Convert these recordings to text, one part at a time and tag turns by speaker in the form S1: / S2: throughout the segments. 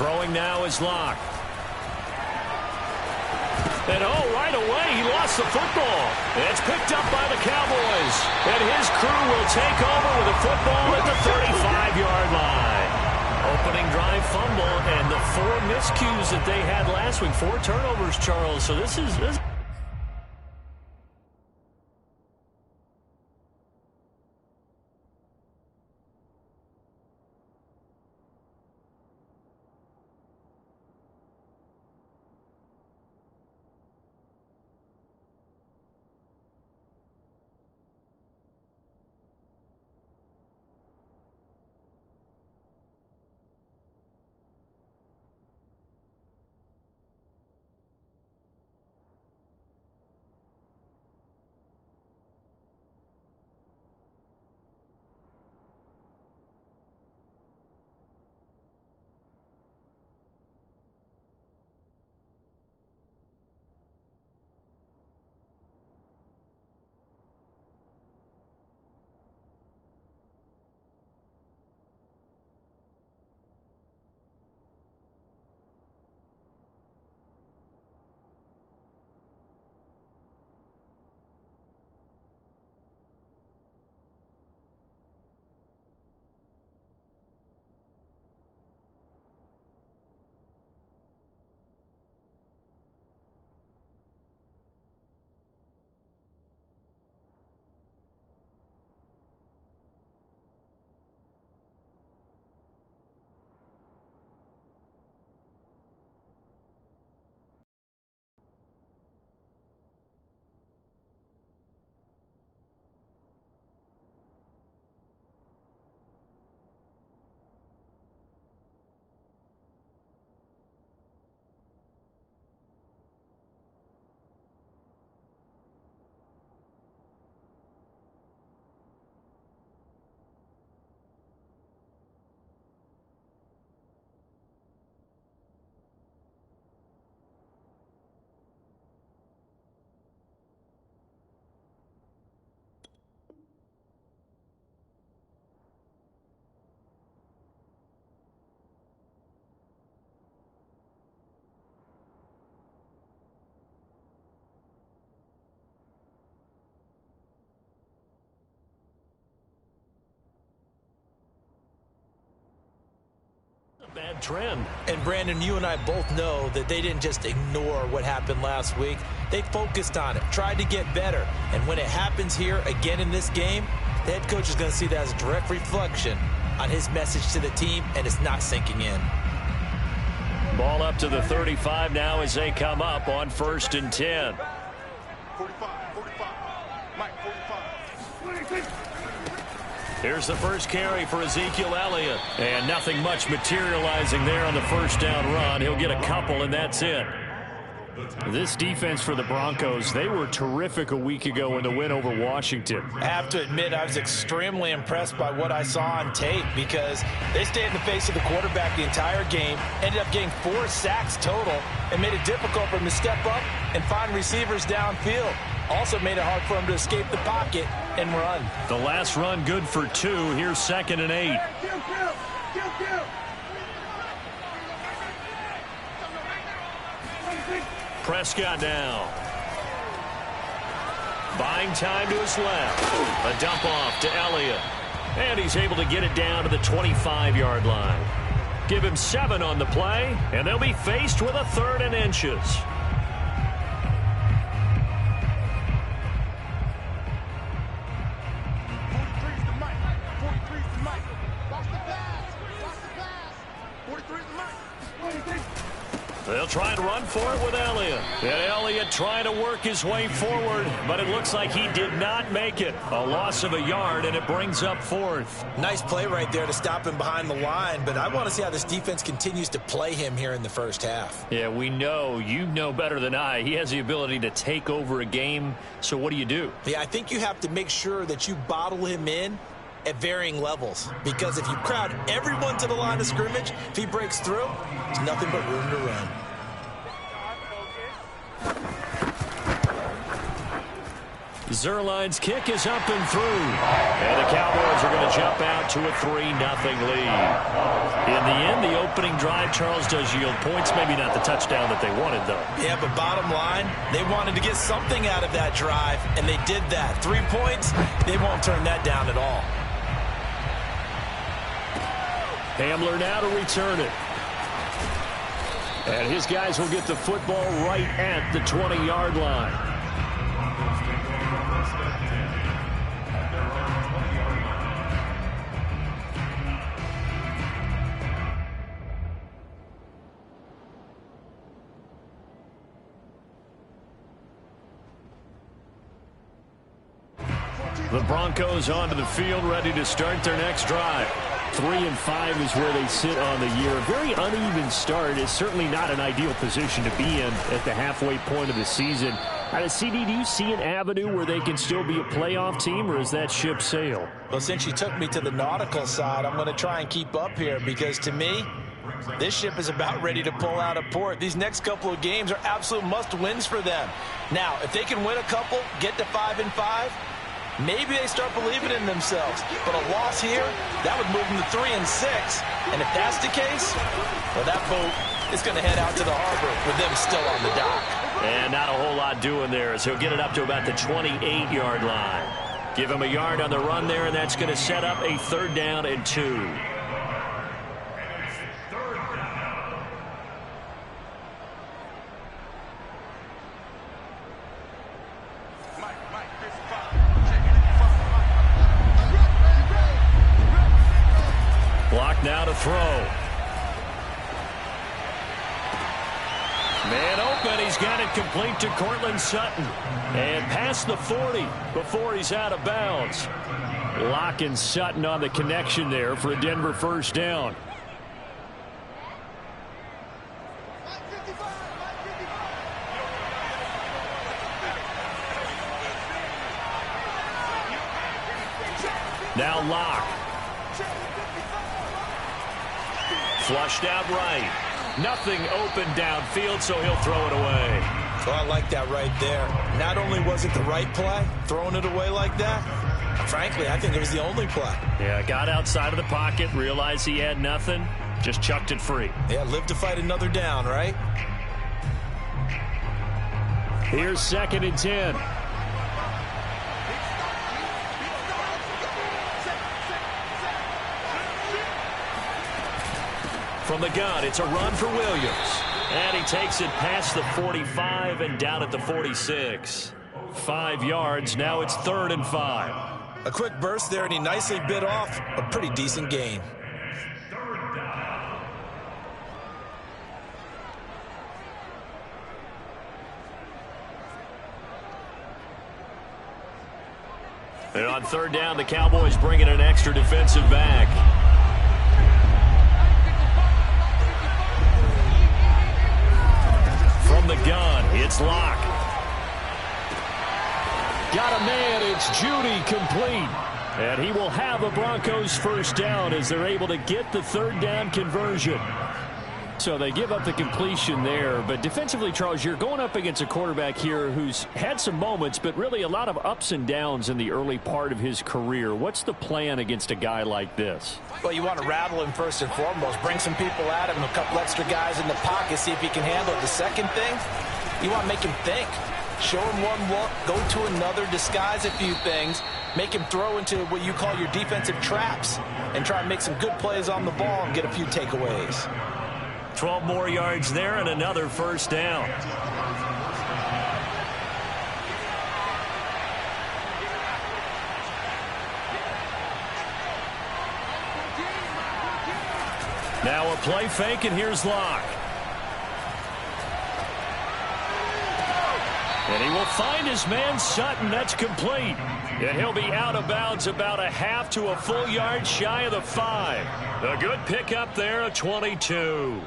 S1: Throwing now is Locke. And right away, he lost the football. It's picked up by the Cowboys. And his crew will take over with a football at the 35-yard line. Opening drive fumble and the 4 miscues that they had last week. 4 turnovers, Charles. So this is... bad trend.
S2: And Brandon, you and I both know that they didn't just ignore what happened last week. They focused on it, tried to get better. And when it happens here again in this game, the head coach is going to see that as a direct reflection on his message to the team, and it's not sinking in.
S1: Ball up to the 35 now as they come up on 1st and 10.
S3: 45, Mike, 45.
S1: Here's the first carry for Ezekiel Elliott. And nothing much materializing there on the first down run. He'll get a couple, and that's it. This defense for the Broncos, they were terrific a week ago in the win over Washington.
S2: I have to admit, I was extremely impressed by what I saw on tape because they stayed in the face of the quarterback the entire game, ended up getting 4 sacks total, and made it difficult for him to step up and find receivers downfield. Also made it hard for him to escape the pocket and run.
S1: The last run good for 2. Here's 2nd and 8. Prescott now. Buying time to his left. A dump off to Elliott. And he's able to get it down to the 25-yard line. Give him 7 on the play, and they'll be faced with a 3rd and inches. They'll try and run for it with Elliott. And Elliott trying to work his way forward, but it looks like he did not make it. A loss of a yard, and it brings up 4th.
S2: Nice play right there to stop him behind the line, but I want to see how this defense continues to play him here in the first half.
S1: Yeah, we know. You know better than I. He has the ability to take over a game, so what do?
S2: Yeah, I think you have to make sure that you bottle him in at varying levels, because if you crowd everyone to the line of scrimmage, if he breaks through, there's nothing but room to run.
S1: Zerline's kick is up and through. And the Cowboys are going to jump out to a 3-0 lead. In the end, the opening drive, Charles, does yield points. Maybe not the touchdown that they wanted, though.
S2: Yeah, but bottom line, they wanted to get something out of that drive, and they did that. 3 points, they won't turn that down at all.
S1: Hamler now to return it. And his guys will get the football right at the 20-yard line. The Broncos onto the field, ready to start their next drive. 3-5 is where they sit on the year. A very uneven start is certainly not an ideal position to be in at the halfway point of the season. CD, do you see an avenue where they can still be a playoff team, or is that ship sailed?
S2: Well, since you took me to the nautical side, I'm going to try and keep up here because, to me, this ship is about ready to pull out of port. These next couple of games are absolute must-wins for them. Now, if they can win a couple, get to 5-5, maybe they start believing in themselves. But a loss here, that would move them to 3-6. And if that's the case, well, that boat is going to head out to the harbor with them still on the dock.
S1: And not a whole lot doing there, as he'll get it up to about the 28-yard line. Give him a yard on the run there, and that's going to set up a 3rd down and 2. Block now to throw. Man open, he's got it complete to Cortland Sutton. And past the 40 before he's out of bounds. Locke and Sutton on the connection there for a Denver 1st down. Now Locke. Flushed out right. Nothing open downfield, so he'll throw it away.
S2: Oh, I like that right there. Not only was it the right play, throwing it away like that, frankly, I think it was the only play.
S1: Yeah, got outside of the pocket, realized he had nothing, just chucked it free.
S2: Yeah, live to fight another down, right?
S1: Here's 2nd and 10. From the gun, it's a run for Williams. And he takes it past the 45 and down at the 46. 5 yards, now it's 3rd and 5.
S2: A quick burst there, and he nicely bit off a pretty decent gain.
S1: And on 3rd down, the Cowboys bring in an extra defensive back. From the gun, it's Locke. Got a man, it's Judy complete. And he will have a Broncos 1st down as they're able to get the 3rd down conversion. So they give up the completion there. But defensively, Charles, you're going up against a quarterback here who's had some moments, but really a lot of ups and downs in the early part of his career. What's the plan against a guy like this?
S2: Well, you want to rattle him first and foremost. Bring some people at him, a couple extra guys in the pocket, see if he can handle it. The second thing, you want to make him think. Show him one look, go to another, disguise a few things, make him throw into what you call your defensive traps, and try and make some good plays on the ball and get a few takeaways.
S1: 12 more yards there and another 1st down. Now a play fake, and here's Locke. And he will find his man Sutton. That's complete. And he'll be out of bounds about a half to a full yard shy of the 5. A good pickup there, a 22.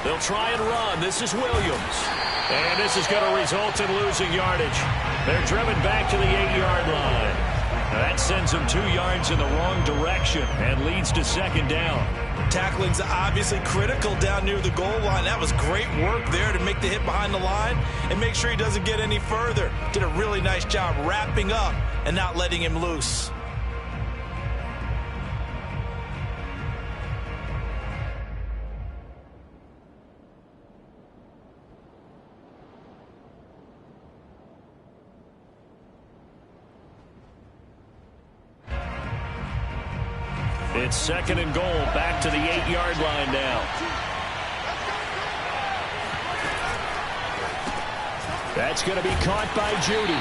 S1: They'll try and run. This is Williams. And this is going to result in losing yardage. They're driven back to the 8-yard line. Now that sends them 2 yards in the wrong direction and leads to second down.
S2: Tackling's obviously critical down near the goal line. That was great work there to make the hit behind the line and make sure he doesn't get any further. Did a really nice job wrapping up and not letting him loose.
S1: It's second and goal, back to the 8-yard line now. That's going to be caught by Judy.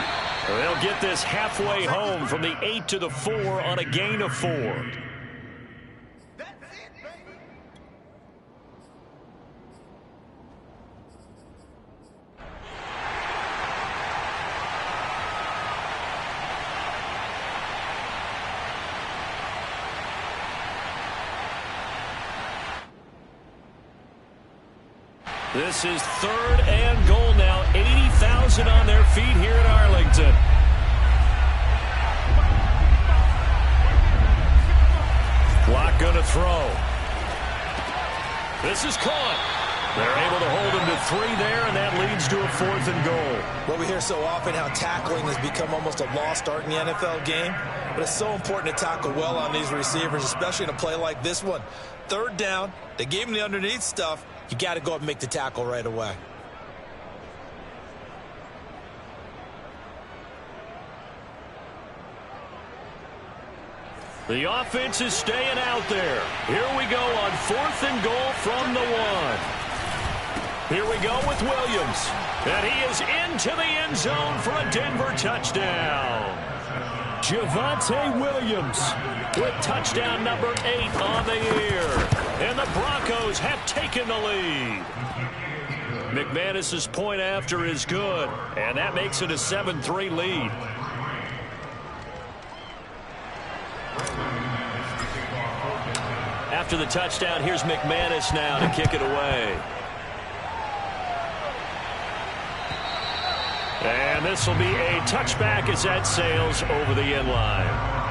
S1: They'll get this halfway home from the 8 to the 4 on a gain of 4. This is third and goal now. 80,000 on their feet here in Arlington. Clock going to throw. This is caught. They're able to hold him to 3 there, and that leads to a 4th and goal.
S2: Well, we hear so often how tackling has become almost a lost art in the NFL game, but it's so important to tackle well on these receivers, especially in a play like this one. Third down, they gave him the underneath stuff. You got to go up and make the tackle right away.
S1: The offense is staying out there. Here we go on 4th and goal from the 1. Here we go with Williams. And he is into the end zone for a Denver touchdown. Javonte Williams with touchdown number 8 on the year. And the Broncos have taken the lead. McManus's point after is good, and that makes it a 7-3 lead. After the touchdown, here's McManus now to kick it away. And this will be a touchback as that sails over the end line.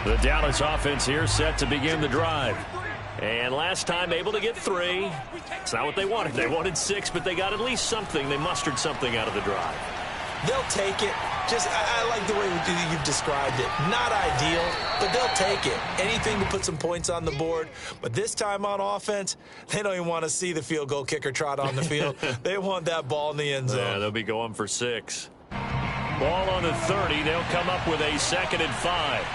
S1: The Dallas offense here set to begin the drive. And last time able to get 3. It's not what they wanted. They wanted 6, but they got at least something. They mustered something out of the drive.
S2: They'll take it. I like the way you've described it. Not ideal, but they'll take it. Anything to put some points on the board. But this time on offense, they don't even want to see the field goal kicker trot on the field. They want that ball in the end zone.
S1: Yeah, they'll be going for 6. Ball on the 30. They'll come up with a 2nd and 5.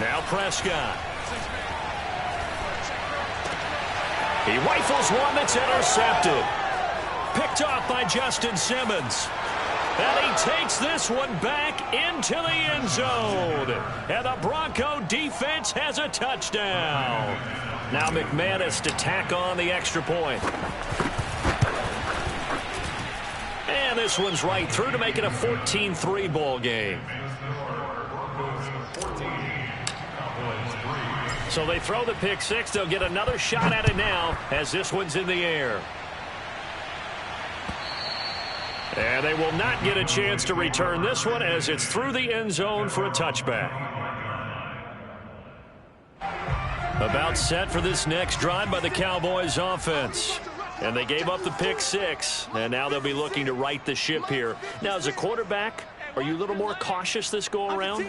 S1: Now Prescott. He rifles one that's intercepted. Picked off by Justin Simmons. And he takes this one back into the end zone. And the Bronco defense has a touchdown. Now McManus to tack on the extra point. And this one's right through to make it a 14-3 ball game. So they throw the pick 6. They'll get another shot at it now as this one's in the air. And they will not get a chance to return this one as it's through the end zone for a touchback. About set for this next drive by the Cowboys offense. And they gave up the pick 6. And now they'll be looking to right the ship here. Now, as a quarterback, are you a little more cautious this go-around?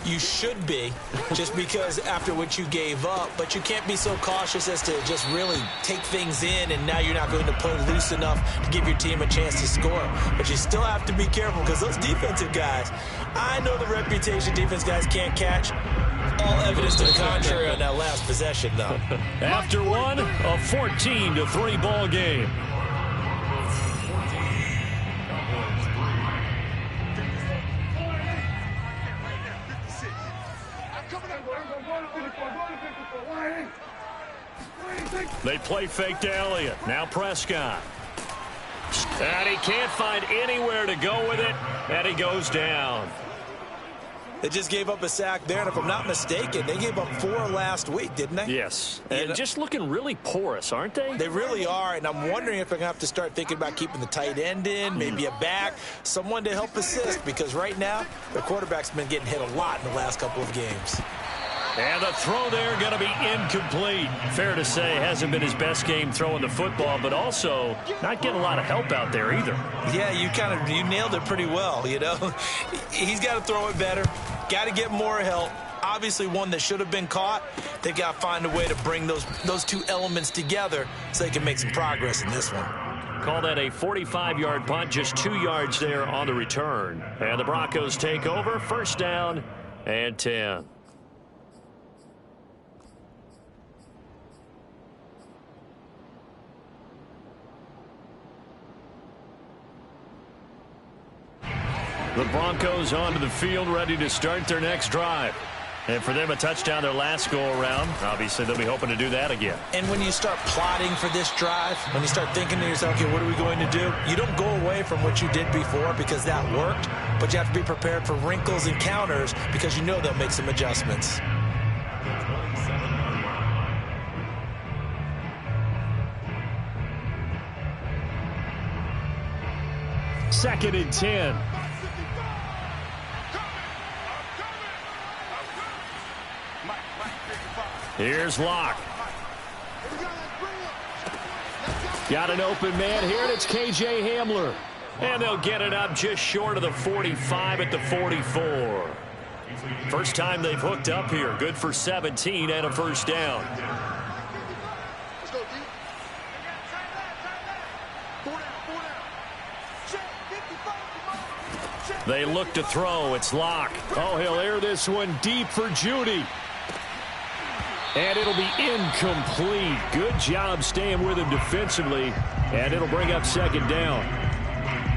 S2: You should be, just because after what you gave up. But you can't be so cautious as to just really take things in, and now you're not going to play loose enough to give your team a chance to score. But you still have to be careful because those defensive guys, I know the reputation defense guys can't catch. All evidence to the contrary on that last possession, though.
S1: After one, a 14-3 ball game. They play fake to Elliott. Now Prescott. collapsed. And he can't find anywhere to go with it, and he goes down.
S2: They just gave up a sack there, and if I'm not mistaken, they gave up 4 last week, didn't they?
S1: Yes, and just looking really porous, aren't they?
S2: They really are, and I'm wondering if they're going to have to start thinking about keeping the tight end in, maybe a back, someone to help assist, because right now, their quarterback's been getting hit a lot in the last couple of games.
S1: And the throw there going to be incomplete. Fair to say, hasn't been his best game throwing the football, but also not getting a lot of help out there either.
S2: Yeah, you nailed it pretty well, you know. He's got to throw it better, got to get more help. Obviously one that should have been caught. They got to find a way to bring those two elements together so they can make some progress in this one.
S1: Call that a 45-yard punt, just 2 yards there on the return. And the Broncos take over, first down and 10. The Broncos onto the field, ready to start their next drive. And for them, a touchdown their last go-around. Obviously, they'll be hoping to do that again.
S2: And when you start plotting for this drive, when you start thinking to yourself, okay, what are we going to do? You don't go away from what you did before because that worked, but you have to be prepared for wrinkles and counters because you know they'll make some adjustments.
S1: Second and 10. Here's Locke. Got an open man here, and it's K.J. Hamler. And they'll get it up just short of the 45 at the 44. First time they've hooked up here. Good for 17 and a first down. They look to throw. It's Locke. Oh, he'll air this one deep for Judy. And it'll be incomplete. Good job staying with him defensively. And it'll bring up second down.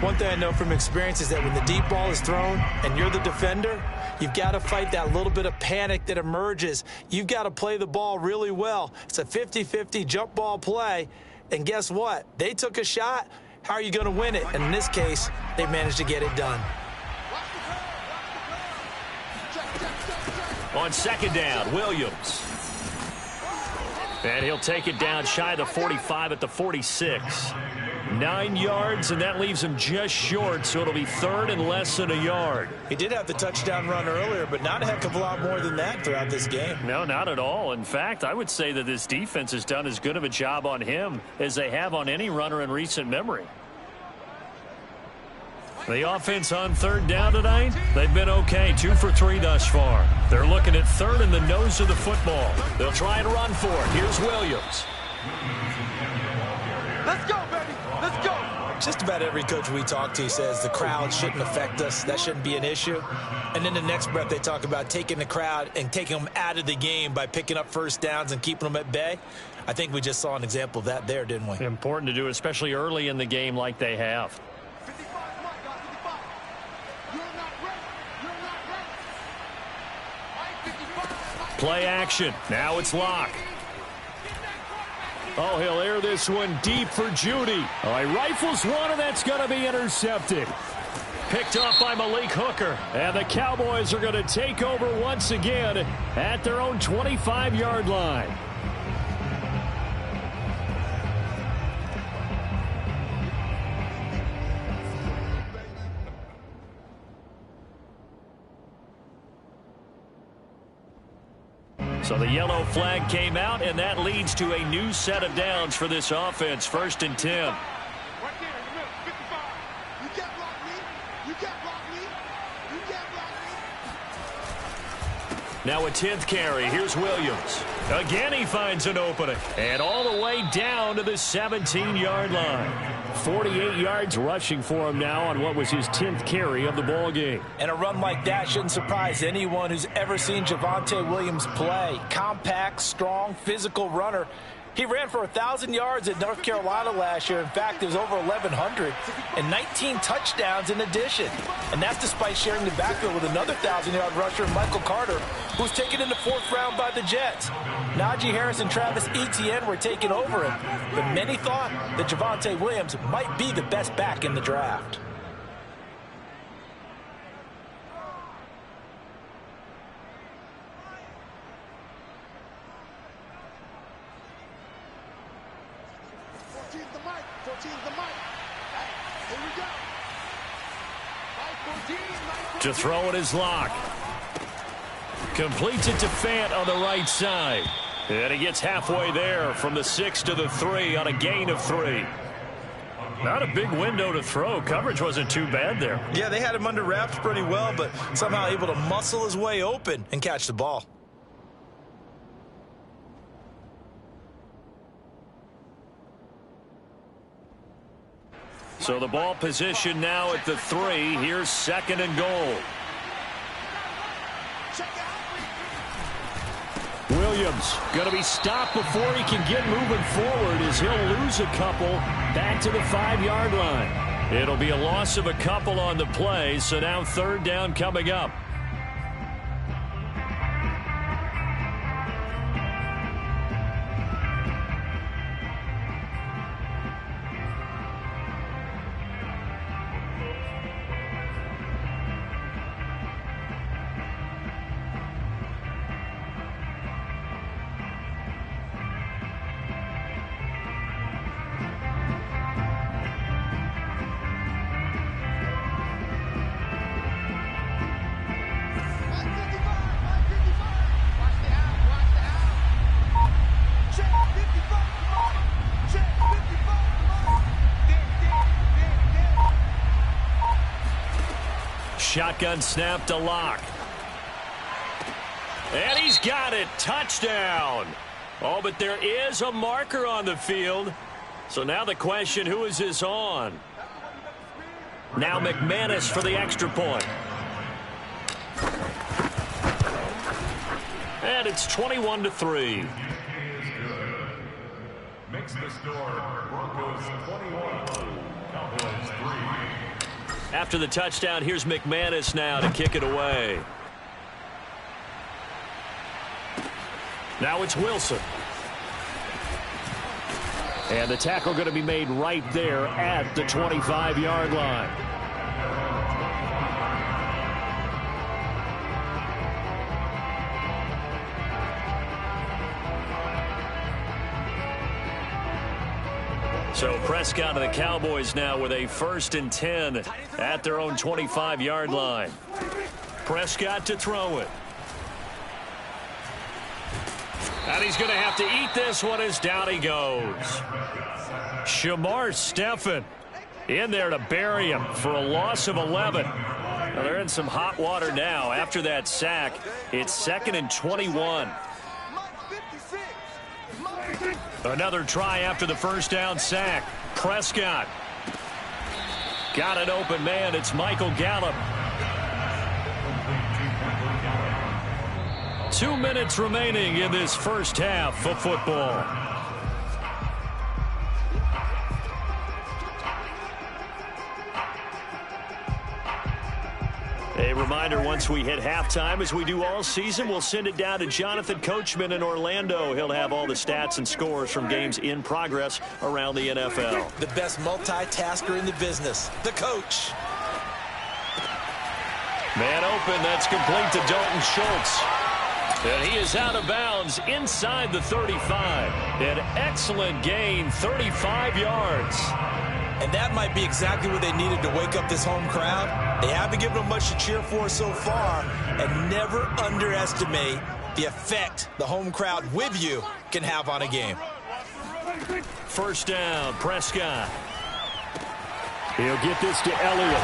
S2: One thing I know from experience is that when the deep ball is thrown and you're the defender, you've got to fight that little bit of panic that emerges. You've got to play the ball really well. It's a 50-50 jump ball play. And guess what? They took a shot. How are you going to win it? And in this case, they managed to get it done.
S1: On second down, Williams. And he'll take it down shy of the 45 at the 46. 9 yards, and that leaves him just short, so it'll be third and less than a yard.
S2: He did have the touchdown run earlier, but not a heck of a lot more than that throughout this game.
S1: No, not at all. In fact, I would say that this defense has done as good of a job on him as they have on any runner in recent memory. The offense on third down tonight, they've been okay. 2 for 3 thus far. They're looking at third in the nose of the football. They'll try and run for it. Here's Williams.
S3: Let's go, baby. Let's go.
S2: Just about every coach we talk to says the crowd shouldn't affect us. That shouldn't be an issue. And then the next breath they talk about taking the crowd and taking them out of the game by picking up first downs and keeping them at bay. I think we just saw an example of that there, didn't we?
S1: Important to do, especially early in the game like they have. Play action. Now it's Locke. Oh, he'll air this one deep for Judy. Oh, he rifles one, and that's going to be intercepted. Picked up by Malik Hooker. And the Cowboys are going to take over once again at their own 25-yard line. So the yellow flag came out, and that leads to a new set of downs for this offense. First and 10.
S3: Right there in the middle, 55. You can't block me. You can't block me. You can't block me.
S1: Now a 10th carry. Here's Williams. Again, he finds an opening. And all the way down to the 17-yard line. 48 yards rushing for him now on what was his 10th carry of the ball game.
S2: And a run like that shouldn't surprise anyone who's ever seen Javonte Williams play. Compact, strong, physical runner. He ran for 1,000 yards at North Carolina last year. In fact, it was over 1,100 and 19 touchdowns in addition. And that's despite sharing the backfield with another 1,000-yard rusher, Michael Carter, who's taken in the 4th round by the Jets. Najee Harris and Travis Etienne were taking over him, but many thought that Javonte Williams might be the best back in the draft.
S1: To throw it is Locke. Completes it to Fant on the right side. And he gets halfway there from the 6 to the 3 on a gain of 3. Not a big window to throw. Coverage wasn't too bad there.
S2: Yeah, they had him under wraps pretty well, but somehow able to muscle his way open and catch the ball.
S1: So the ball position now at the 3. Here's 2nd and goal. Williams going to be stopped before he can get moving forward as he'll lose a couple back to the 5-yard line. It'll be a loss of a couple on the play, so now 3rd down coming up. Shotgun snap to Locke. And he's got it. Touchdown. Oh, but there is a marker on the field. So now the question, who is this on? Now McManus for the extra point. And it's 21-3.
S4: Makes the score Broncos 21, Cowboys 3.
S1: After the touchdown, here's McManus now to kick it away. Now it's Wilson. And the tackle going to be made right there at the 25-yard line. So Prescott and the Cowboys now with a 1st and 10 at their own 25-yard line. Prescott to throw it. And he's going to have to eat this one as down he goes. Shamar Stephen in there to bury him for a loss of 11. Well, they're in some hot water now. After that sack, it's 2nd and 21. Another try after the 1st down sack. Prescott. Got an open man. It's Michael Gallup. 2 minutes remaining in this first half of football. A reminder, once we hit halftime, as we do all season, we'll send it down to Jonathan Coachman in Orlando. He'll have all the stats and scores from games in progress around the NFL.
S2: The best multitasker in the business, the coach.
S1: Man open, that's complete to Dalton Schultz. And he is out of bounds inside the 35. An excellent gain, 35 yards.
S2: And that might be exactly what they needed to wake up this home crowd. They haven't given them much to cheer for so far. And never underestimate the effect the home crowd with you can have on a game.
S1: 1st down, Prescott. He'll get this to Elliott.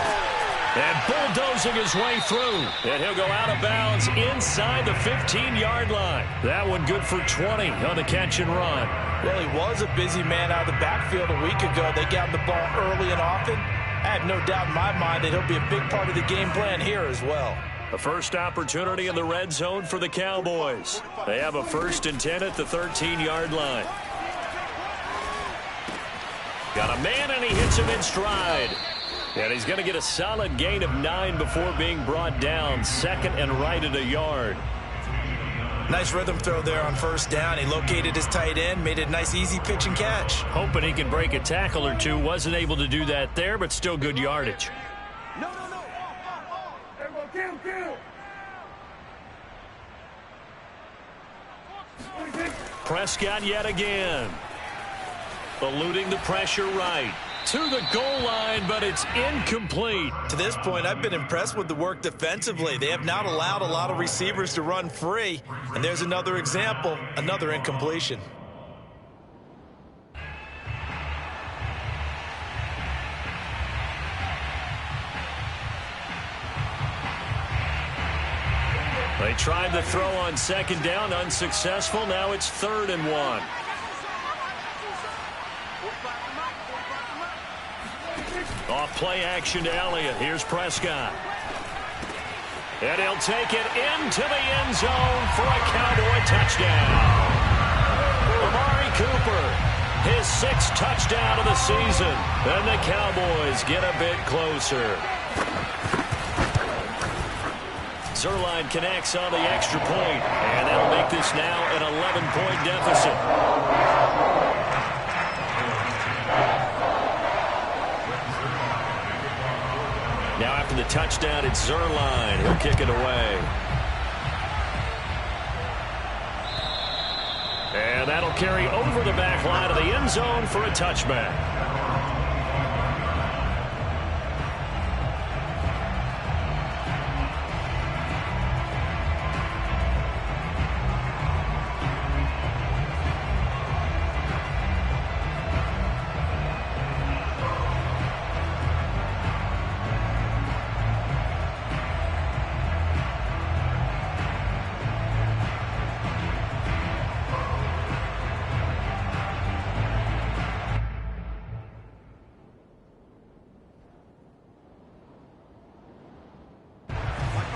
S1: And bulldozing his way through. And he'll go out of bounds inside the 15-yard line. That one good for 20 on the catch and run.
S2: Well, he was a busy man out of the backfield a week ago. They got the ball early and often. I have no doubt in my mind that he'll be a big part of the game plan here as well.
S1: A first opportunity in the red zone for the Cowboys. They have a 1st and 10 at the 13-yard line. Got a man, and he hits him in stride. And he's going to get a solid gain of 9 before being brought down. Second and right at a yard.
S2: Nice rhythm throw there on first down. He located his tight end, made it a nice, easy pitch and catch.
S1: Hoping he can break a tackle or two. Wasn't able to do that there, but still good yardage.
S3: No.
S1: Prescott yet again. Eluding the pressure right. To the goal line, but it's incomplete.
S2: To this point, I've been impressed with the work defensively. They have not allowed a lot of receivers to run free. And there's another example, another incompletion.
S1: They tried the throw on second down, unsuccessful. Now it's 3rd and 1. Off play action to Elliott. Here's Prescott. And he'll take it into the end zone for a Cowboy touchdown. Amari Cooper, his 6th touchdown of the season. And the Cowboys get a bit closer. Zerline connects on the extra point, and that'll make this now an 11-point deficit. Now after the touchdown, it's Zerline. He'll kick it away. And that'll carry over the back line of the end zone for a touchback.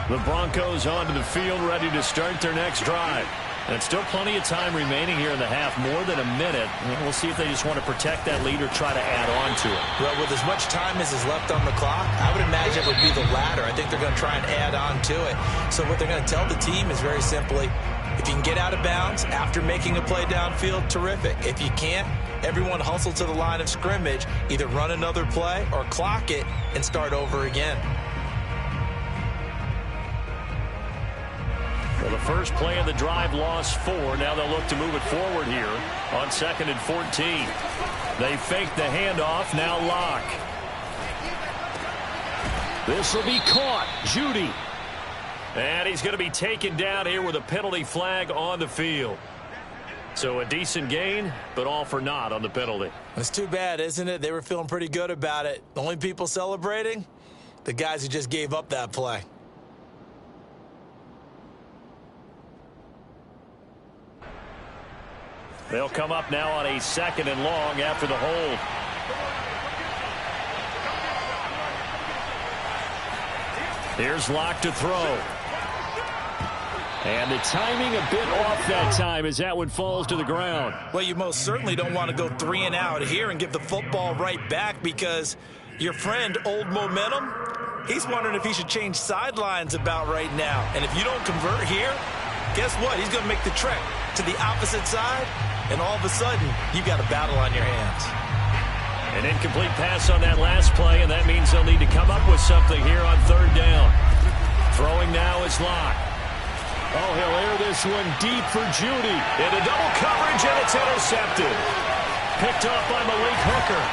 S1: The Broncos onto the field, ready to start their next drive. And still plenty of time remaining here in the half, more than a minute. We'll see if they just want to protect that lead or try to add on to it.
S2: Well, with as much time as is left on the clock, I would imagine it would be the latter. I think they're going to try and add on to it. So what they're going to tell the team is very simply, if you can get out of bounds after making a play downfield, terrific. If you can't, everyone hustle to the line of scrimmage, either run another play or clock it and start over again.
S1: Well, the first play of the drive lost 4. Now they'll look to move it forward here on 2nd and 14. They fake the handoff. Now Locke. This will be caught. Judy. And he's going to be taken down here with a penalty flag on the field. So a decent gain, but all for naught on the penalty.
S2: It's too bad, isn't it? They were feeling pretty good about it. The only people celebrating? The guys who just gave up that play.
S1: They'll come up now on a 2nd and long after the hold. Here's Locke to throw. And the timing a bit off that time as that one falls to the ground.
S2: Well, you most certainly don't want to go 3 and out here and give the football right back, because your friend, Old Momentum, he's wondering if he should change sidelines about right now. And if you don't convert here, guess what? He's going to make the trek to the opposite side. And all of a sudden, you've got a battle on your hands.
S1: An incomplete pass on that last play, and that means they'll need to come up with something here on 3rd down. Throwing now is Locke. Oh, he'll air this one deep for Judy. Into double coverage, and it's intercepted. Picked off by Malik Hooker.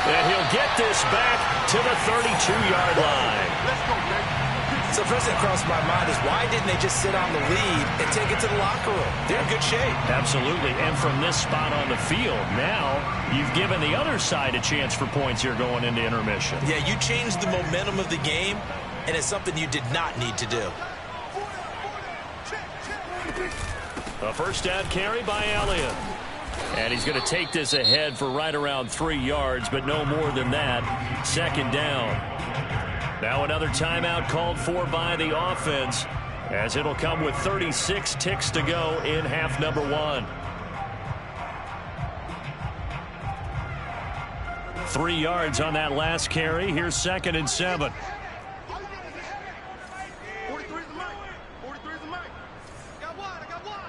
S1: And he'll get this back to the 32-yard line.
S3: Let's go, man.
S2: So the first thing that crossed my mind is, why didn't they just sit on the lead and take it to the locker room? They're in good shape.
S1: Absolutely. And from this spot on the field, now you've given the other side a chance for points here going into intermission.
S2: Yeah, you changed the momentum of the game, and it's something you did not need to do.
S1: A first down carry by Elliott. And he's going to take this ahead for right around 3 yards, but no more than that. 2nd down. Now another timeout called for by the offense, as it'll come with 36 ticks to go in half number 1. 3 yards on that last carry. Here's 2nd and 7.
S3: 43 is the mic. 43 is the mic. I got wide. I got wide.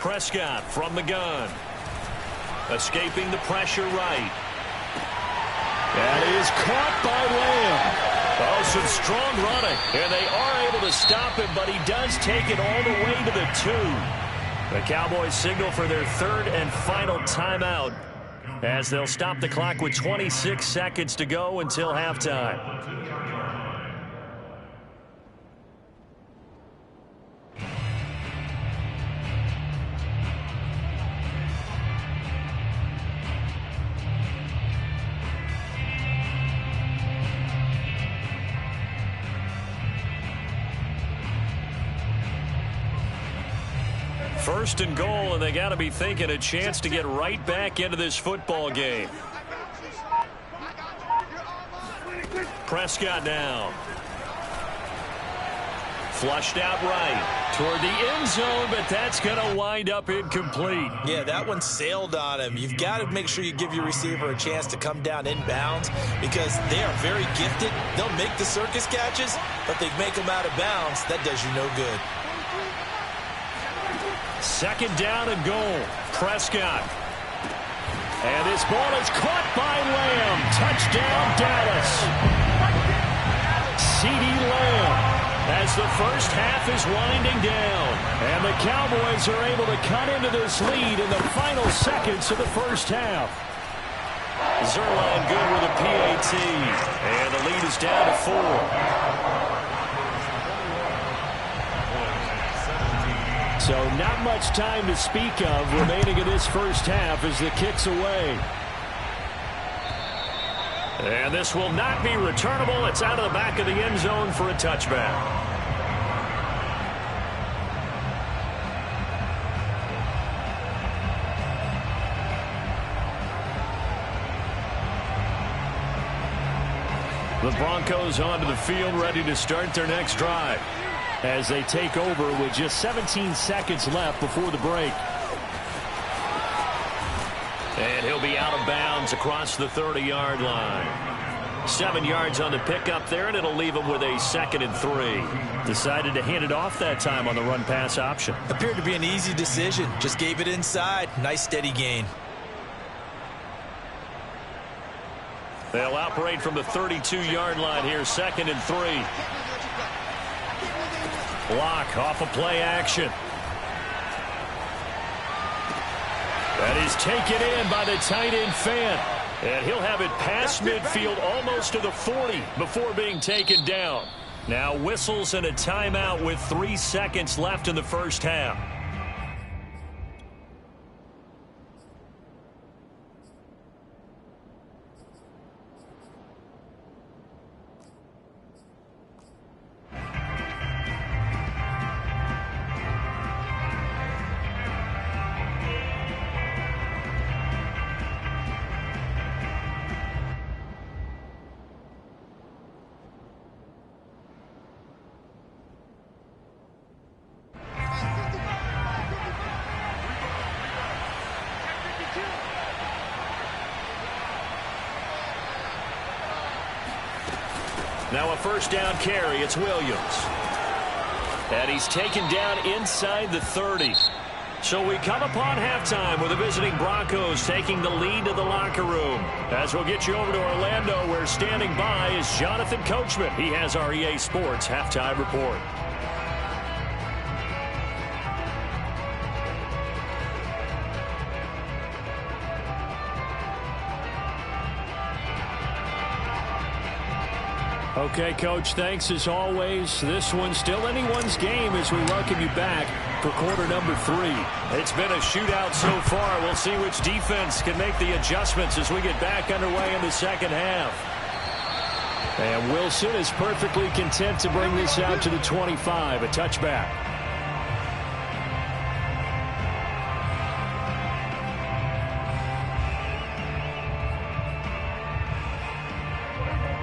S1: Prescott from the gun. Escaping the pressure right. That is caught by Lamb. Oh, some strong running. And they are able to stop him, but he does take it all the way to the 2. The Cowboys signal for their 3rd and final timeout as they'll stop the clock with 26 seconds to go until halftime. First and goal, and they got to be thinking a chance to get right back into this football game. Prescott down. Flushed out right toward the end zone, but that's going to wind up incomplete.
S2: Yeah, that one sailed on him. You've got to make sure you give your receiver a chance to come down inbounds because they are very gifted. They'll make the circus catches, but they make them out of bounds. That does you no good.
S1: 2nd down and goal. Prescott. And this ball is caught by Lamb. Touchdown, Dallas. CeeDee Lamb as the first half is winding down. And the Cowboys are able to cut into this lead in the final seconds of the first half. Zerline good with a PAT. And the lead is down to 4. So not much time to speak of remaining in this first half as the kick's away. And this will not be returnable. It's out of the back of the end zone for a touchback. The Broncos onto the field ready to start their next drive as they take over with just 17 seconds left before the break. And he'll be out of bounds across the 30-yard line. 7 yards on the pickup there, and it'll leave him with a 2nd and 3. Decided to hand it off that time on the run-pass option.
S2: Appeared to be an easy decision. Just gave it inside. Nice steady gain.
S1: They'll operate from the 32-yard line here, 2nd and 3. Block off of play action. That is taken in by the tight end Fant. And he'll have it past midfield almost to the 40 before being taken down. Now whistles and a timeout with 3 seconds left in the first half. Now a first down carry. It's Williams. And he's taken down inside the 30. So we come upon halftime with the visiting Broncos taking the lead to the locker room. As we'll get you over to Orlando, where standing by is Jonathan Coachman. He has our EA Sports halftime report. Okay, Coach, thanks as always. This one's still anyone's game as we welcome you back for quarter number 3. It's been a shootout so far. We'll see which defense can make the adjustments as we get back underway in the second half. And Wilson is perfectly content to bring this out to the 25, a touchback.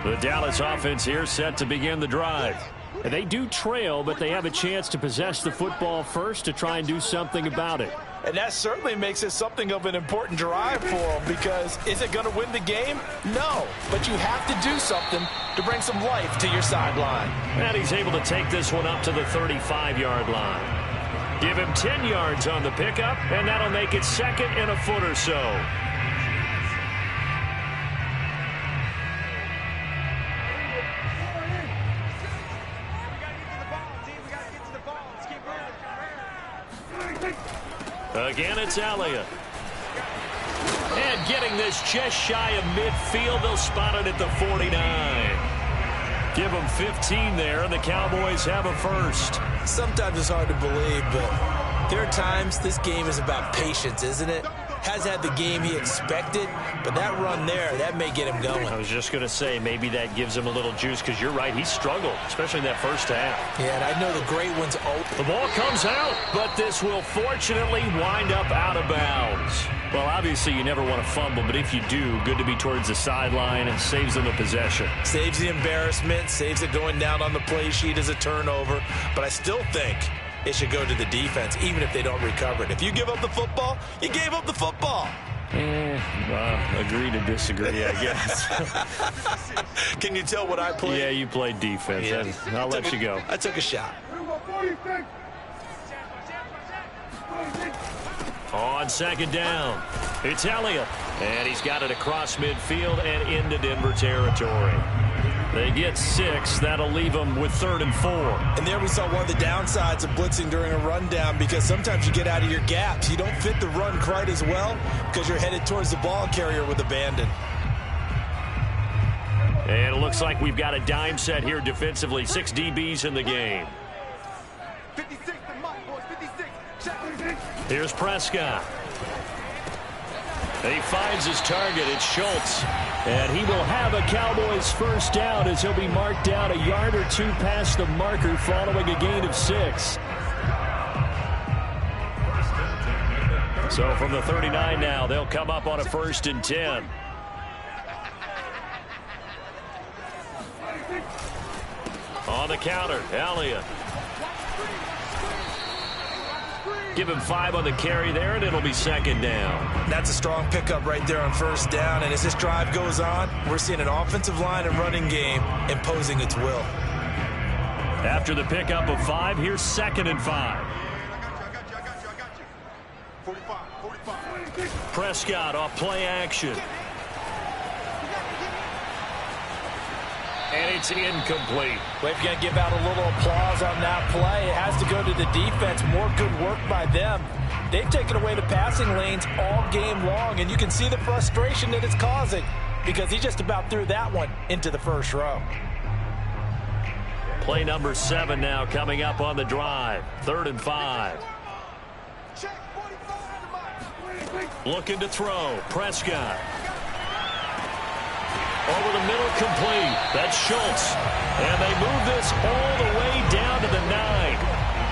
S1: The Dallas offense here set to begin the drive. They do trail, but they have a chance to possess the football first to try and do something about it.
S2: And that certainly makes it something of an important drive for them, because is it going to win the game? No, but you have to do something to bring some life to your sideline.
S1: And he's able to take this one up to the 35-yard line. Give him 10 yards on the pickup, and that'll make it second and a foot or so. Again, it's Elliott. And getting this just shy of midfield, they'll spot it at the 49. Give them 15 there, and the Cowboys have a first.
S2: Sometimes it's hard to believe, but there are times this game is about patience, isn't it? Has had the game he expected, but that run there, that may get him going.
S1: I was just going to say, maybe that gives him a little juice, because you're right, he struggled, especially in that first half.
S2: Yeah, and I know the great ones open.
S1: The ball comes out, but this will fortunately wind up out of bounds. Well, obviously, you never want to fumble, but if you do, good to be towards the sideline and saves them a possession.
S2: Saves the embarrassment, saves it going down on the play sheet as a turnover, but I still think it should go to the defense, even if they don't recover it. If you give up the football, you gave up the football.
S1: Agree to disagree, I guess.
S2: Can you tell what I played?
S1: Yeah, you played defense. Yeah. I'll let you go.
S2: I took a shot.
S1: On second down, it's Elliott. And he's got it across midfield and into Denver territory. They get 6. That'll leave them with 3rd and 4.
S2: And there we saw one of the downsides of blitzing during a rundown, because sometimes you get out of your gaps. You don't fit the run quite as well because you're headed towards the ball carrier with abandon.
S1: And it looks like we've got a dime set here defensively. 6 DBs in the game.
S3: 56 to Mike, boys, 56.
S1: Here's Prescott. He finds his target. It's Schultz. And he will have a Cowboys first down as he'll be marked down a yard or two past the marker following a gain of 6. So from the 39 now, they'll come up on a 1st and 10. On the counter, Elliott. Give him 5 on the carry there, and it'll be 2nd down.
S2: That's a strong pickup right there on 1st down, and as this drive goes on, we're seeing an offensive line and running game imposing its will.
S1: After the pickup of 5, here's 2nd and 5.
S3: I got you. 45.
S1: Prescott off play action. And it's incomplete.
S2: Well, if you're going to give out a little applause on that play, it has to go to the defense. More good work by them. They've taken away the passing lanes all game long, and you can see the frustration that it's causing, because he just about threw that one into the first row.
S1: Play number 7 now coming up on the drive. 3rd and 5. Looking to throw. Prescott. Over the middle, complete. That's Schultz. And they move this all the way down to the 9.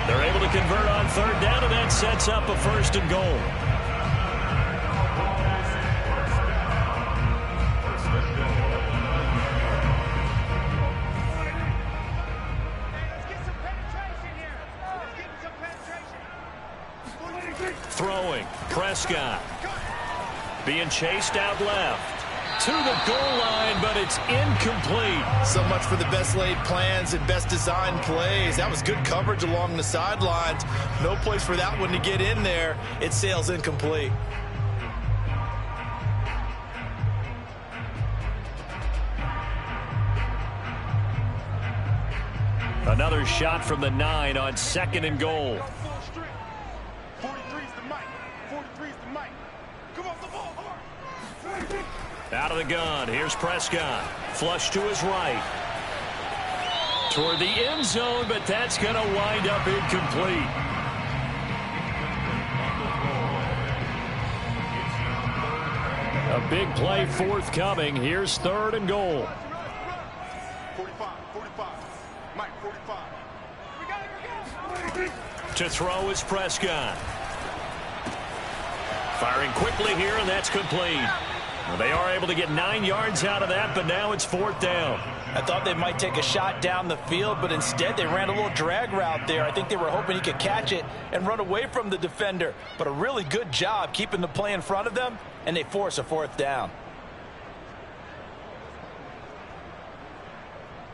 S1: They're able to convert on 3rd down, and that sets up a 1st and goal. Throwing. Prescott. Being chased out left. To the goal line, but it's incomplete.
S2: So much for the best laid plans and best designed plays. That was good coverage along the sidelines. No place for that one to get in there. It sails incomplete.
S1: Another shot from the 9 on 2nd and goal.
S3: 43's the Mike. 43's the Mike. Come off the ball hard.
S1: Out of the gun, here's Prescott. Flush to his right. Toward the end zone, but that's going to wind up incomplete. A big play forthcoming. Here's 3rd and goal.
S3: 45. Mike, 45. We got it.
S1: To throw is Prescott. Firing quickly here, and that's complete. Well, they are able to get 9 yards out of that, but now it's 4th down.
S2: I thought they might take a shot down the field, but instead they ran a little drag route there. I think they were hoping he could catch it and run away from the defender. But a really good job keeping the play in front of them, and they force a 4th down.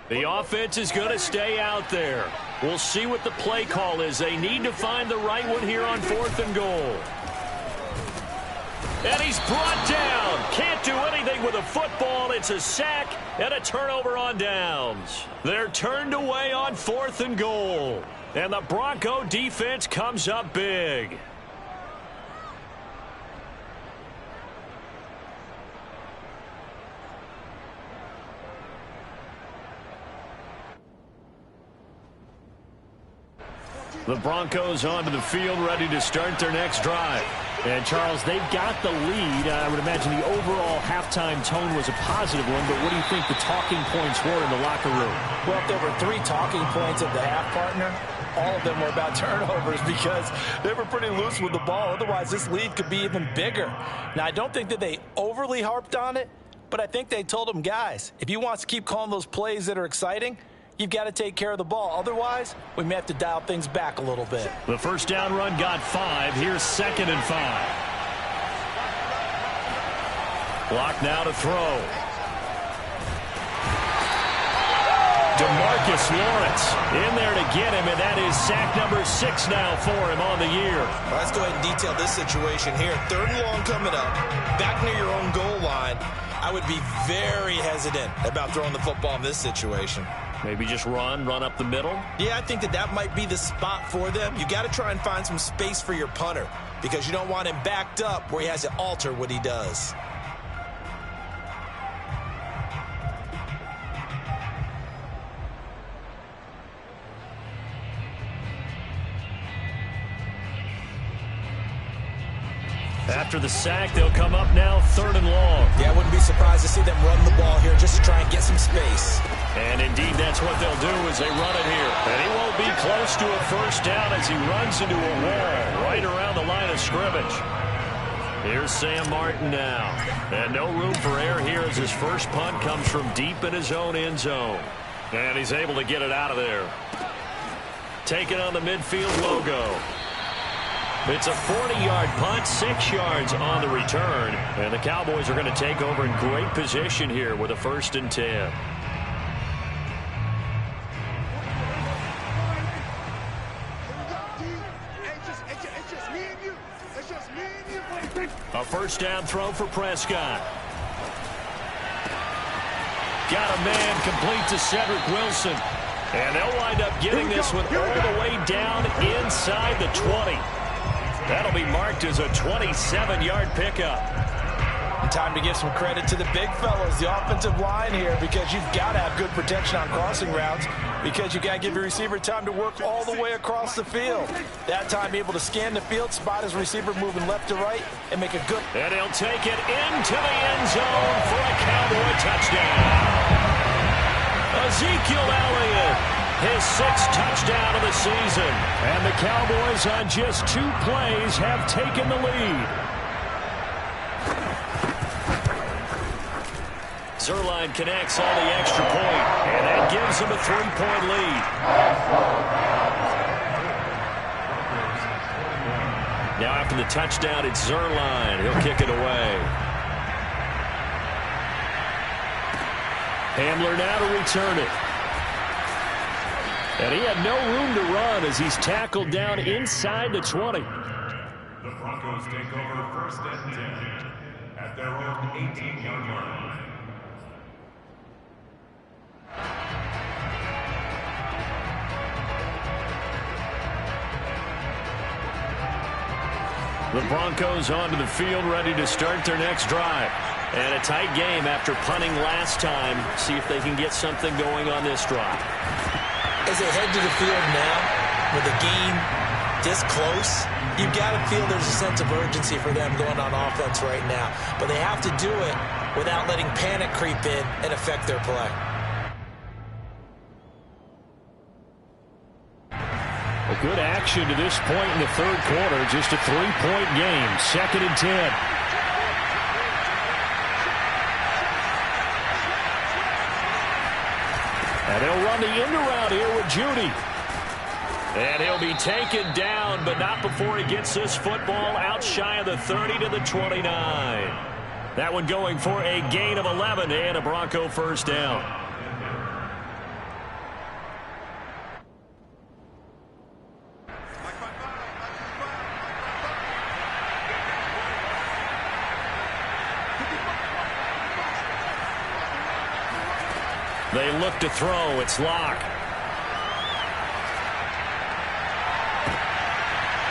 S1: The offense is going to stay out there. We'll see what the play call is. They need to find the right one here on 4th and goal. And he's brought down. Can't do anything with a football. It's a sack and a turnover on downs. They're turned away on 4th and goal. And the Bronco defense comes up big. The Broncos onto the field, ready to start their next drive.
S5: And, Charles, they've got the lead. I would imagine the overall halftime tone was a positive one, but what do you think the talking points were in the locker room?
S2: Well, if there were 3 talking points at the half, partner, all of them were about turnovers because they were pretty loose with the ball. Otherwise, this lead could be even bigger. Now, I don't think that they overly harped on it, but I think they told them, guys, if you want to keep calling those plays that are exciting, you've got to take care of the ball. Otherwise, we may have to dial things back a little bit.
S1: The first down run got 5. Here's 2nd and 5. Block now to throw. DeMarcus Lawrence in there to get him, and that is sack number 6 now for him on the year.
S2: Well, let's go ahead and detail this situation here. 3rd and long coming up, back near your own goal line. I would be very hesitant about throwing the football in this situation.
S1: Maybe just run up the middle?
S2: Yeah, I think that might be the spot for them. You got to try and find some space for your punter because you don't want him backed up where he has to alter what he does.
S1: After the sack, they'll come up now 3rd and long.
S2: Yeah, I wouldn't be surprised to see them run the ball here just to try and get some space.
S1: And indeed, that's what they'll do as they run it here. And he won't be close to a first down as he runs into a wall right around the line of scrimmage. Here's Sam Martin now. And no room for error here as his first punt comes from deep in his own end zone. And he's able to get it out of there. Taking on the midfield logo. It's a 40-yard punt, 6 yards on the return. And the Cowboys are going to take over in great position here with a 1st and 10. A first down throw for Prescott. Got a man complete to Cedric Wilson. And they'll wind up getting this one all the way down inside the 20. That'll be marked as a 27-yard pickup.
S2: And time to give some credit to the big fellas, the offensive line here, because you've got to have good protection on crossing routes because you've got to give your receiver time to work all the way across the field. That time able to scan the field, spot his receiver moving left to right, and make a good...
S1: And he'll take it into the end zone for a Cowboy touchdown. Ezekiel Elliott. His 6th touchdown of the season. And the Cowboys on just 2 plays have taken the lead. Zerline connects on the extra point, and that gives him a 3-point lead. Now after the touchdown, it's Zerline. He'll kick it away. Hamler now to return it. And he had no room to run as he's tackled down inside the 20.
S4: The Broncos take over 1st and 10 at their own 18-yard line.
S1: The Broncos onto the field, ready to start their next drive. And a tight game after punting last time. See if they can get something going on this drive.
S2: As they head to the field now, with the game this close, you've got to feel there's a sense of urgency for them going on offense right now. But they have to do it without letting panic creep in and affect their play.
S1: A good action to this point in the 3rd quarter. Just a 3-point game. 2nd and 10.
S5: And he'll run the end around here with Judy.
S1: And he'll be taken down, but not before he gets this football out shy of the 30 to the 29. That one going for a gain of 11 and a Bronco first down. They look to throw. It's Locke.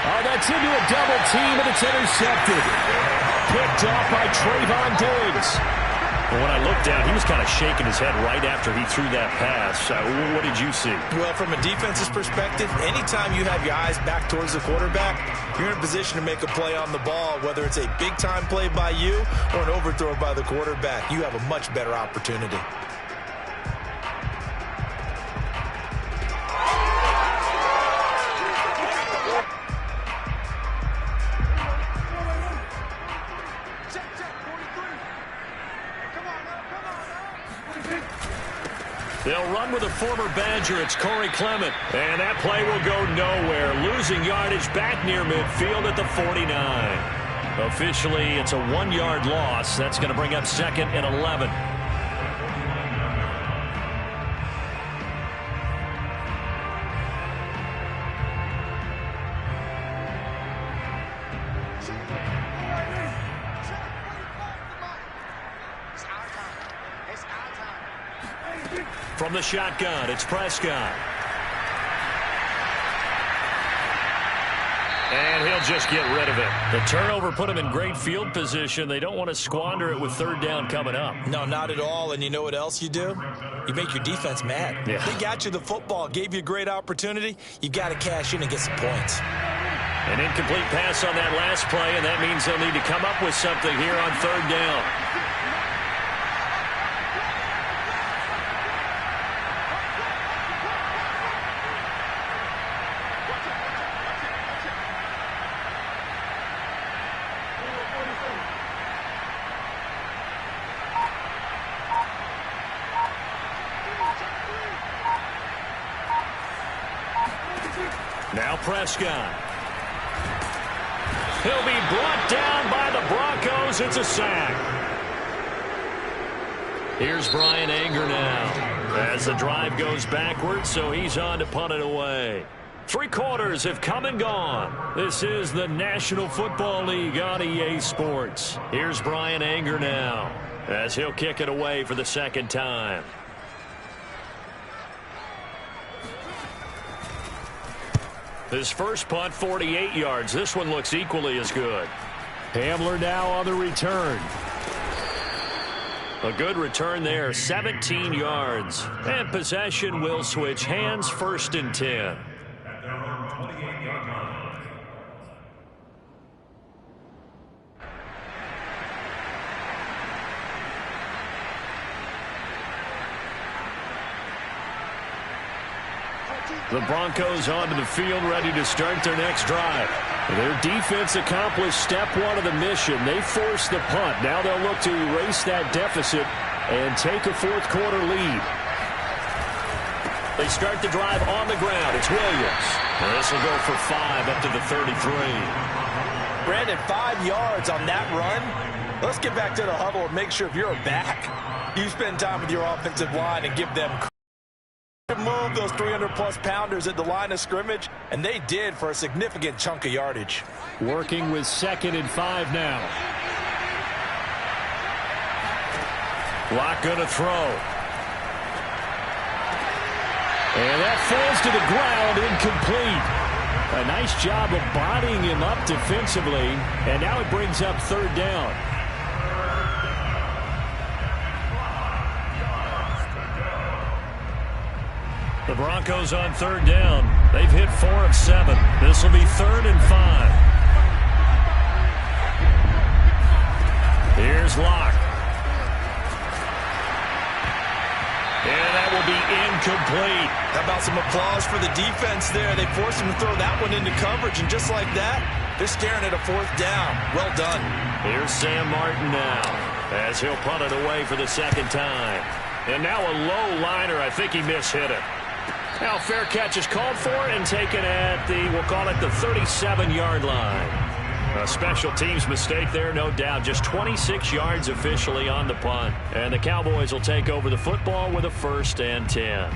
S5: Oh, that's into a double team, and it's intercepted. Picked off by Trayvon Diggs.
S1: Well, when I looked down, he was kind of shaking his head right after he threw that pass. What did you see?
S2: Well, from a defense's perspective, anytime you have your eyes back towards the quarterback, you're in a position to make a play on the ball, whether it's a big-time play by you or an overthrow by the quarterback. You have a much better opportunity.
S1: They'll run with a former Badger. It's Corey Clement. And that play will go nowhere. Losing yardage back near midfield at the 49. Officially, it's a 1-yard loss. That's going to bring up 2nd and 11. From the shotgun, it's Prescott. And he'll just get rid of it. The turnover put him in great field position. They don't want to squander it with 3rd down coming up.
S2: No, not at all. And you know what else you do? You make your defense mad.
S1: Yeah.
S2: They got you the football, gave you a great opportunity. You got to cash in and get some points.
S1: An incomplete pass on that last play, and that means they'll need to come up with something here on 3rd down. Now Prescott. He'll be brought down by the Broncos. It's a sack. Here's Brian Anger now as the drive goes backwards, so he's on to punt it away. 3 quarters have come and gone. This is the National Football League on EA Sports. Here's Brian Anger now as he'll kick it away for the 2nd time. His first punt, 48 yards. This one looks equally as good.
S5: Hamler now on the return.
S1: A good return there, 17 yards. And possession will switch hands, 1st and 10.
S4: At their own 28-yard line.
S5: The Broncos onto the field, ready to start their next drive. Their defense accomplished step 1 of the mission. They forced the punt. Now they'll look to erase that deficit and take a 4th quarter lead.
S1: They start the drive on the ground. It's Williams. And this will go for 5 up to the 33.
S2: Brandon, 5 yards on that run. Let's get back to the huddle and make sure if you're back, you spend time with your offensive line and give them to move those 300-plus pounders at the line of scrimmage, and they did for a significant chunk of yardage.
S5: Working with 2nd and 5 now.
S1: Locke going to throw.
S5: And that falls to the ground, incomplete. A nice job of bodying him up defensively, and now it brings up 3rd down.
S1: The Broncos on 3rd down. They've hit 4 of 7. This will be 3rd and 5. Here's Locke. And that will be incomplete.
S2: How about some applause for the defense there? They forced him to throw that one into coverage, and just like that, they're staring at a 4th down. Well done.
S1: Here's Sam Martin now as he'll punt it away for the 2nd time.
S5: And now a low liner. I think he mishit it. Now fair catch is called for and taken at the, we'll call it the 37-yard line. A special teams mistake there, no doubt. Just 26 yards officially on the punt. And the Cowboys will take over the football with a 1st and 10.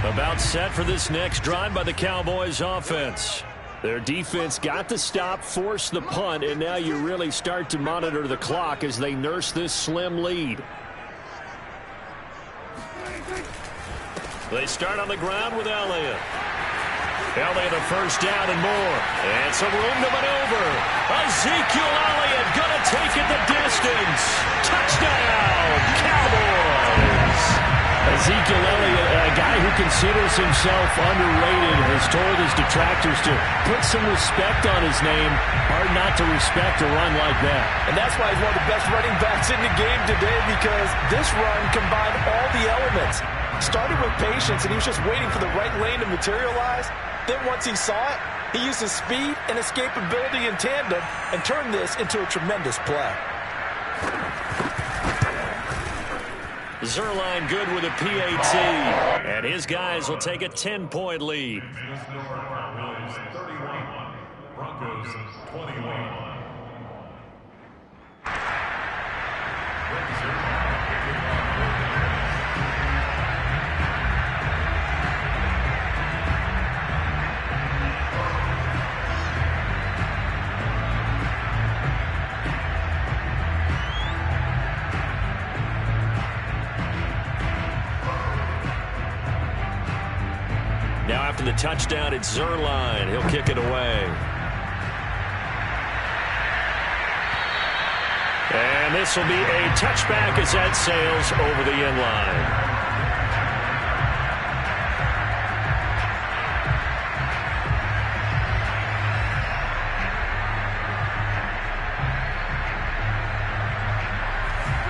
S5: About set for this next drive by the Cowboys offense. Their defense got the stop, forced the punt, and now you really start to monitor the clock as they nurse this slim lead. They start on the ground with Elliott. Elliott a 1st down and more. And some room to maneuver. Ezekiel Elliott gonna take it the distance. Touchdown, Cowboys! Ezekiel Elliott, a guy who considers himself underrated, has told his detractors to put some respect on his name. Hard not to respect a run like that.
S2: And that's why he's one of the best running backs in the game today, because this run combined all the elements. Started with patience, and he was just waiting for the right lane to materialize. Then once he saw it, he used his speed and escapability in tandem and turned this into a tremendous play.
S5: Zerline good with a PAT. And his guys will take a 10-point lead.
S4: Broncos 21.
S5: Now after the touchdown, it's Zerline. He'll kick it away. And this will be a touchback as that sails over the end line.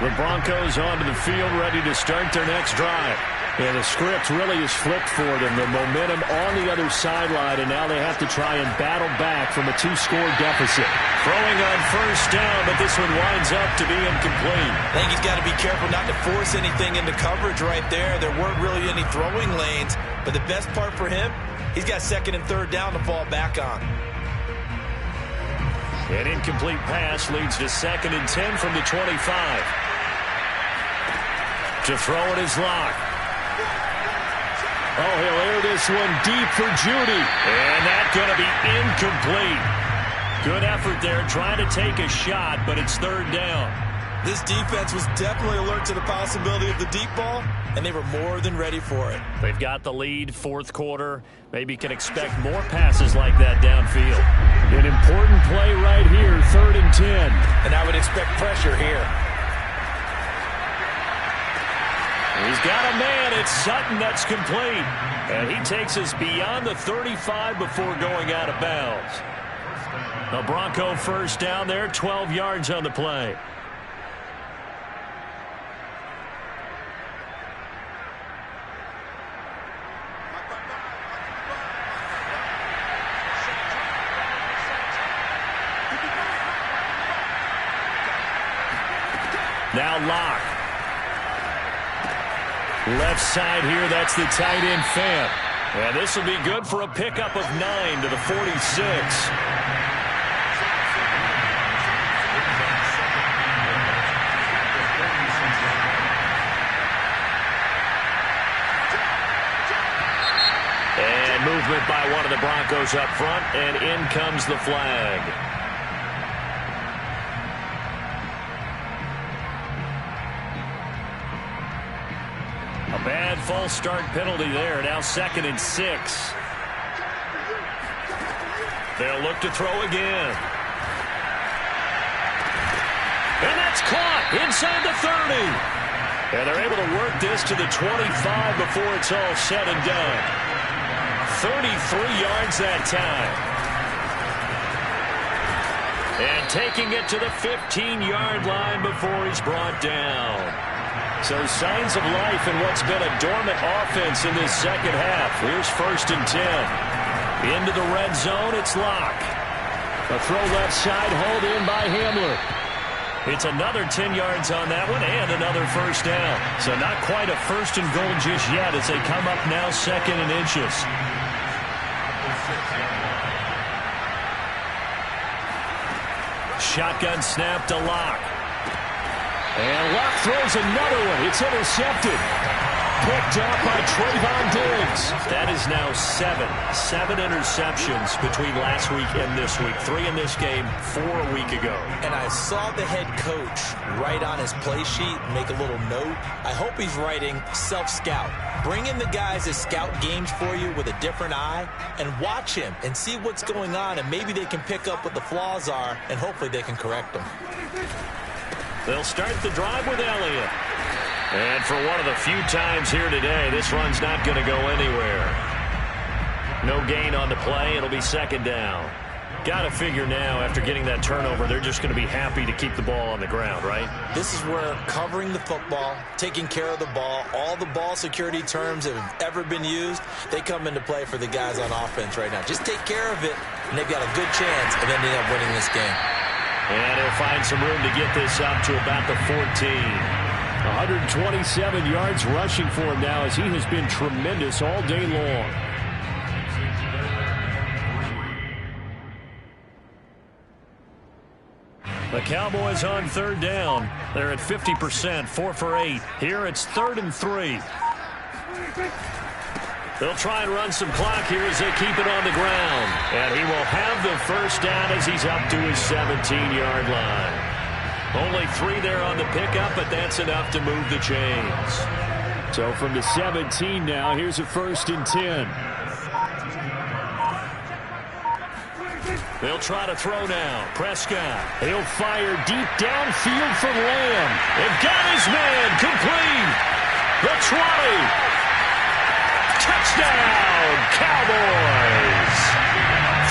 S5: The Broncos onto the field, ready to start their next drive. And the script really is flipped for them. The momentum on the other sideline, and now they have to try and battle back from a 2-score deficit. Throwing on 1st down, but this one winds up to be incomplete.
S2: I think he's got to be careful not to force anything into coverage right there. There weren't really any throwing lanes, but the best part for him, he's got 2nd and 3rd down to fall back on.
S5: An incomplete pass leads to 2nd and 10 from the 25. To throw it is Locke. Oh, he'll air this one deep for Judy. And that's going to be incomplete. Good effort there trying to take a shot, but it's 3rd down.
S2: This defense was definitely alert to the possibility of the deep ball, and they were more than ready for it.
S5: They've got the lead, 4th quarter. Maybe can expect more passes like that downfield. An important play right here, 3rd and 10.
S2: And I would expect pressure here.
S5: He's got a man. It's Sutton that's complete. And he takes us beyond the 35 before going out of bounds. The Bronco 1st down there, 12 yards on the play. Now Locke. Left side here, that's the tight end Fant. And this will be good for a pickup of 9 to the 46. And movement by one of the Broncos up front, and in comes the flag. Bad false start penalty there. Now 2nd and 6. They'll look to throw again. And that's caught inside the 30. And they're able to work this to the 25 before it's all said and done. 33 yards that time. And taking it to the 15-yard line before he's brought down. So signs of life in what's been a dormant offense in this second half. Here's 1st and 10. Into the red zone, it's Locke. A throw left side, hauled in by Hamler. It's another 10 yards on that one and another first down. So not quite a 1st and goal just yet as they come up now 2nd and inches. Shotgun snap to Locke. And Locke throws another one. It's intercepted. Picked up by Trayvon Diggs. That is now 7 interceptions between last week and this week. 3 in this game, 4 a week ago.
S2: And I saw the head coach write on his play sheet, make a little note. I hope he's writing self-scout. Bring in the guys that scout games for you with a different eye and watch him and see what's going on, and maybe they can pick up what the flaws are, and hopefully they can correct them.
S5: They'll start the drive with Elliott. And for one of the few times here today, this run's not going to go anywhere. No gain on the play. It'll be 2nd down. Got to figure now, after getting that turnover, they're just going to be happy to keep the ball on the ground, right?
S2: This is where covering the football, taking care of the ball, all the ball security terms that have ever been used, they come into play for the guys on offense right now. Just take care of it, and they've got a good chance of ending up winning this game.
S5: And he'll find some room to get this up to about the 14. 127 yards rushing for him now as he has been tremendous all day long. The Cowboys on 3rd down. They're at 50%, 4 for 8. Here it's 3rd and 3. They'll try and run some clock here as they keep it on the ground. And he will have the first down as he's up to his 17-yard line. Only 3 there on the pickup, but that's enough to move the chains. So from the 17 now, here's a 1st and 10. They'll try to throw now. Prescott. He'll fire deep downfield for Lamb. And got his man complete. The 20. Touchdown, Cowboys.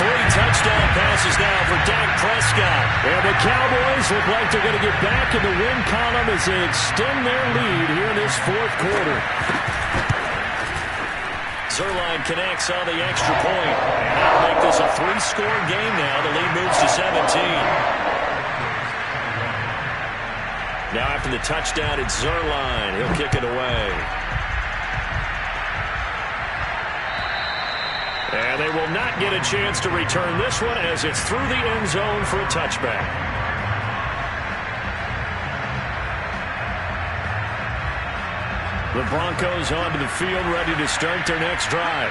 S5: 3 touchdown passes now for Dak Prescott. And the Cowboys look like they're going to get back in the win column as they extend their lead here in this 4th quarter. Zerline connects on the extra point. That'll make this a 3-score game now. The lead moves to 17. Now after the touchdown, it's Zerline. He'll kick it away. And they will not get a chance to return this one as it's through the end zone for a touchback. The Broncos onto the field ready to start their next drive.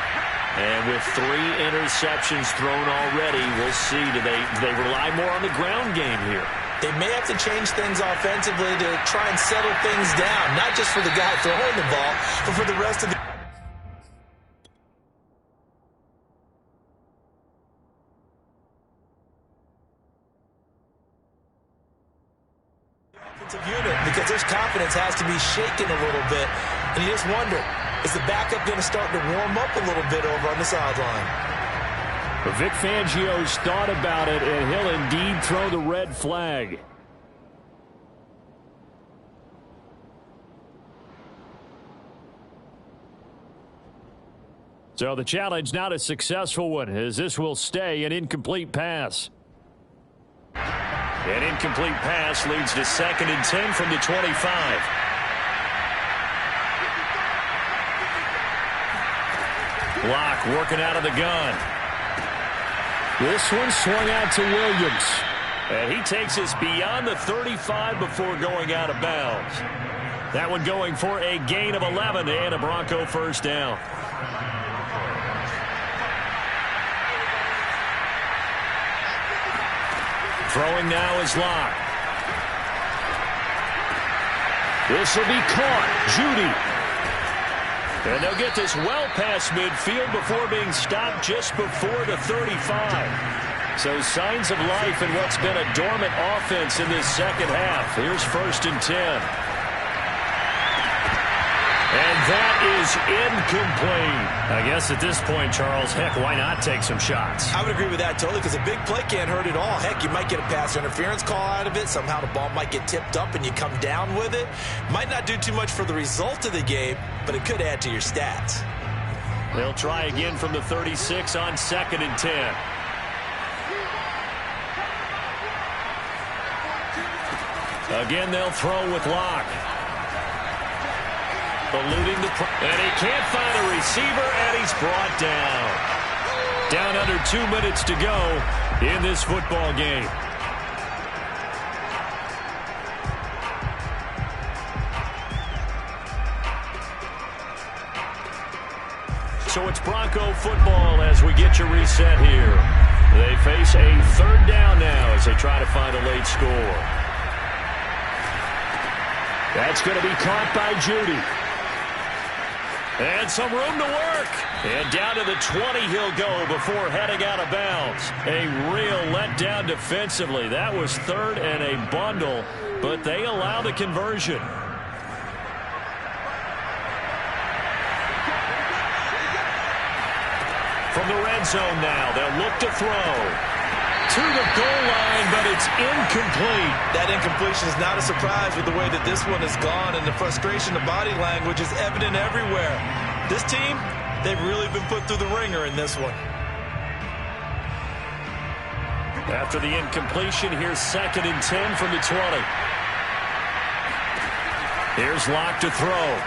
S5: And with 3 interceptions thrown already, we'll see. Do they rely more on the ground game here?
S2: They may have to change things offensively to try and settle things down, not just for the guy throwing the ball, but for the rest of the unit, because his confidence has to be shaken a little bit. And you just wonder, is the backup going to start to warm up a little bit over on the sideline?
S5: Vic Fangio's thought about it, and he'll indeed throw the red flag. So the challenge not a successful one, as this will stay an incomplete pass. An incomplete pass leads to 2nd and 10 from the 25. Locke working out of the gun. This one swung out to Williams. And he takes us beyond the 35 before going out of bounds. That one going for a gain of 11 and a Bronco first down. Throwing now is Locke. This will be caught. Judy. And they'll get this well past midfield before being stopped just before the 35. So signs of life in what's been a dormant offense in this second half. Here's 1st and 10. And that is incomplete. I guess at this point, Charles, heck, why not take some shots?
S2: I would agree with that totally, because a big play can't hurt at all. Heck, you might get a pass interference call out of it. Somehow the ball might get tipped up and you come down with it. Might not do too much for the result of the game, but it could add to your stats.
S5: They'll try again from the 36 on 2nd and 10. Again, they'll throw with Locke. Eluding and he can't find a receiver, and he's brought down. Down under 2 minutes to go in this football game. So it's Bronco football as we get you reset here. They face a 3rd down now as they try to find a late score. That's going to be caught by Judy. And some room to work. And down to the 20 he'll go before heading out of bounds. A real letdown defensively. That was 3rd and a bundle, but they allow the conversion. From the red zone now, they'll look to throw. To the goal line, but it's incomplete.
S2: That incompletion is not a surprise with the way that this one has gone, and the frustration of body language is evident everywhere. This team, they've really been put through the ringer in this one.
S5: After the incompletion, here's 2nd and 10 from the 20. Here's Locke to throw.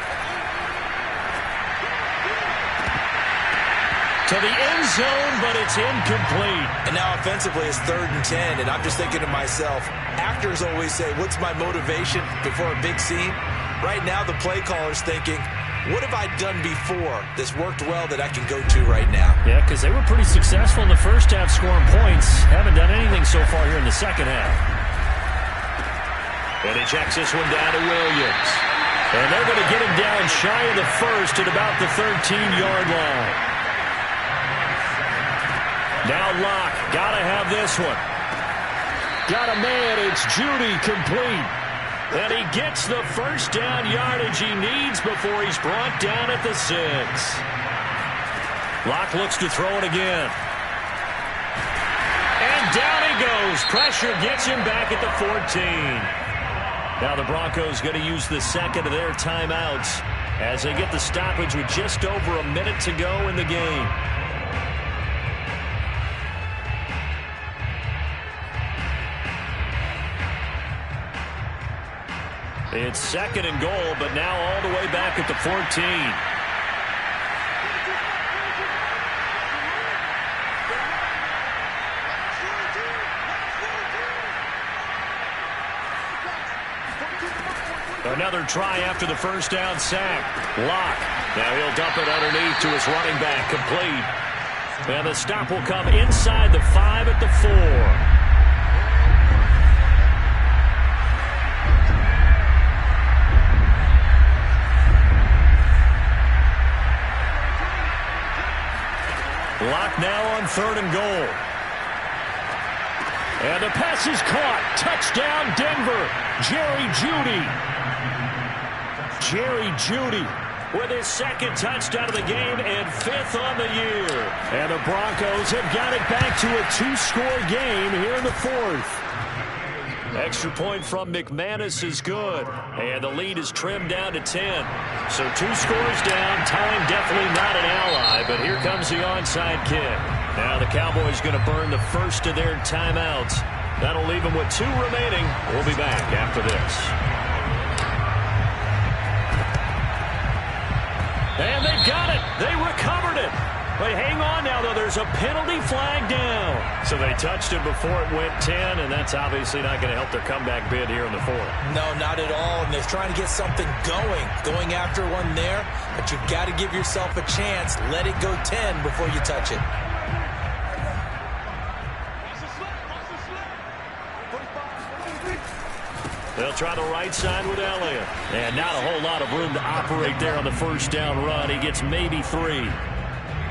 S5: To the end zone, but it's incomplete.
S2: And now offensively, it's 3rd and 10, and I'm just thinking to myself, actors always say, what's my motivation before a big scene? Right now, the play caller's thinking, what have I done before that's worked well that I can go to right now?
S5: Yeah, because they were pretty successful in the first half scoring points. Haven't done anything so far here in the second half. And he checks this one down to Williams. And they're going to get him down shy of the first at about the 13-yard line. Now Locke, gotta have this one. Got a man, it's Judy, complete. And he gets the first down yardage he needs before he's brought down at the 6. Locke looks to throw it again. And down he goes. Pressure gets him back at the 14. Now the Broncos going to use the 2nd of their timeouts as they get the stoppage with just over a minute to go in the game. It's 2nd and goal, but now all the way back at the 14. Another try after the first down sack. Locke. Now he'll dump it underneath to his running back, complete. And the stop will come inside the 5 at the 4. Locke now on 3rd and goal. And the pass is caught. Touchdown, Denver. Jerry Jeudy with his 2nd touchdown of the game and 5th on the year. And the Broncos have got it back to a 2-score game here in the 4th. Extra point from McManus is good. And the lead is trimmed down to 10. So 2 scores down. Time definitely not an ally, but here comes the onside kick. Now the Cowboys going to burn the first of their timeouts. That'll leave them with 2 remaining. We'll be back after this. And they've got it. They recovered it. But hang on now, though. There's a penalty flag down. So they touched it before it went 10, and that's obviously not going to help their comeback bid here in the 4th.
S2: No, not at all. And they're trying to get something going after one there. But you've got to give yourself a chance. Let it go 10 before you touch it.
S5: They'll try the right side with Elliott. And not a whole lot of room to operate there on the first down run. He gets maybe 3.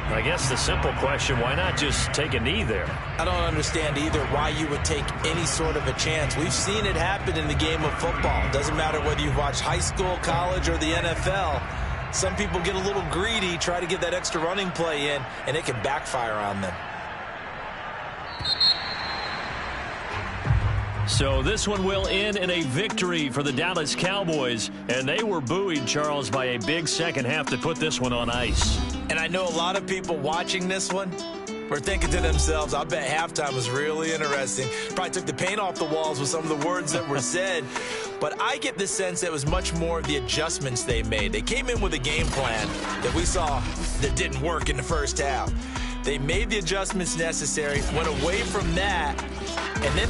S5: I guess the simple question, why not just take a knee there?
S2: I don't understand either why you would take any sort of a chance. We've seen it happen in the game of football. It doesn't matter whether you've watched high school, college, or the NFL. some people get a little greedy, try to get that extra running play in, and it can backfire on them.
S5: So this one will end in a victory for the Dallas Cowboys, and they were buoyed, Charles, by a big second half to put this one on ice.
S2: And I know a lot of people watching this one were thinking to themselves, I bet halftime was really interesting. Probably took the paint off the walls with some of the words that were said. But I get the sense that it was much more of the adjustments they made. They came in with a game plan that we saw that didn't work in the first half. They made the adjustments necessary, went away from that, and then